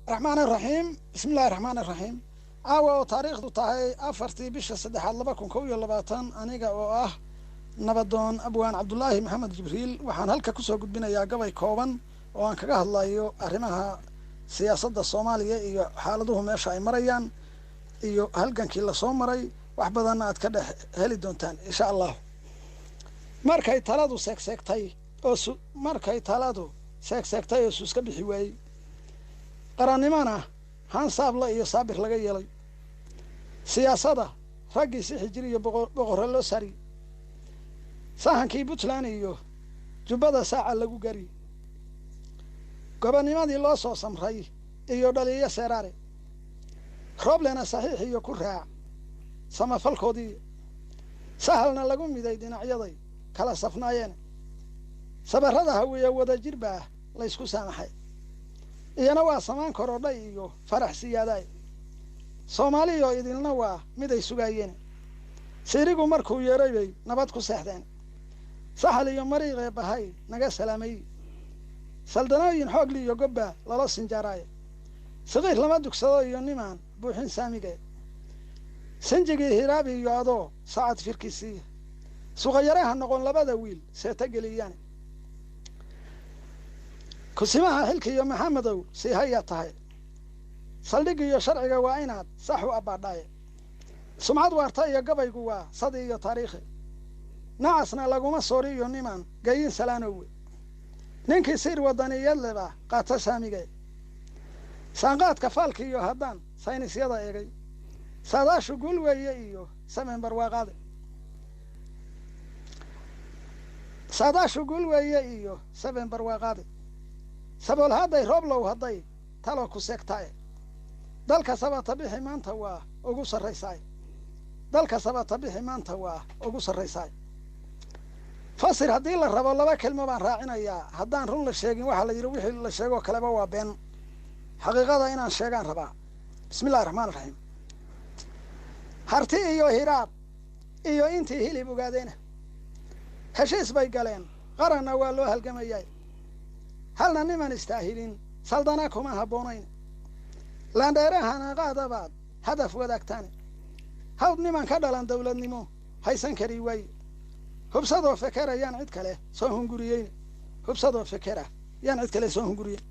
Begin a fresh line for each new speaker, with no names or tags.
الرحمن الرحيم بسم الله الرحمن الرحيم عاوة تاريخ تاهي أفرتي بش السدح لبكم كوي اللباتان أنيقا وآه نبضون أبوان عبد الله محمد جبريل وحان هلكا كسو قد بنا يا قبي كوبان وان كاقاه الله إيو أرمها سياسة الصومالية إيو حالدوهم ميشا أي مريان إيو هلقان كيلا صومري وحبضانا أتكده هلي دونتان إن شاء الله markay taladu seegseegtay oo markay taladu seegseegtay oo iska bixi waayay qarannimana han saabla iyo saabir laga yeelay siyaasadda raggii si xijiriyo boqorro loo sari sahankii Puntland iyo jubbada saaca lagu gari gobonimadii loo soo samray iyo dhaliya seeraare roblena saxiix iyo ku raac samafalkoodii sahalna lagu miday dhinacyaday kala safnaayeen sabarrada hawiya wada jirba la isku saamaxay iyana waa samaan korodhay iyo farax siyaaday Soomaaliyo idilna waa mid ay sugayeen sirigu markuu yeeray bay nabad ku seexdeen saxal iyo mariiqe bahay naga salaamay saldanooyin xoog liyo gobba lala sinjaaray saqiir lama dugsado iyo nimaan buuxin saamige sanjigii hiraabi iyo adoo saacad firkiisii suuqyaraha noqon labada wiil seeta geliyaan kusimaha xilka iyo maxamedow si haya tahay saldhig iyo sharciga waa inaad sax u abaadhay sumcad waarta iyo gabaygu waa sad iyo taariikhi nacasna laguma sooriyo niman gayin salaanow ninkii sir wadaniyad leba qaata saamige saanqaadka falki iyo haddaan saynisyada eegay saadaashu gul weeye iyo sameyn barwaaqaade saadaashu gul weeye iyo sameyn barwaaqaade sabol hadday roblow hadday talo ku seegtay dalka sabata bixi maanta waa ugu sarreysay dalka sabata bixi maanta waa ugu sarreysay fasir haddii la rabo laba kelmo baan raacinayaa haddaan run la sheegin waxa la yiri wixii la sheego kaleba waa been xaqiiqada inaan sheegaan rabaa bismillaahir rahmaanir rahiim harti iyo hiraab iyo intii hilib ugaadeen heshiis bay galeen qaranna waa loo halgamayay halna niman istaahilin saldana kuma haboonayn laandheerahana qaadabaad hadaf wadaagtaan hawd niman ka dhalan dawladnimo haysan kari way hubsadoo fekerayaan cid kale soo hunguriyeen hubsadoo fekera yaan cid kale soo hunguriyeen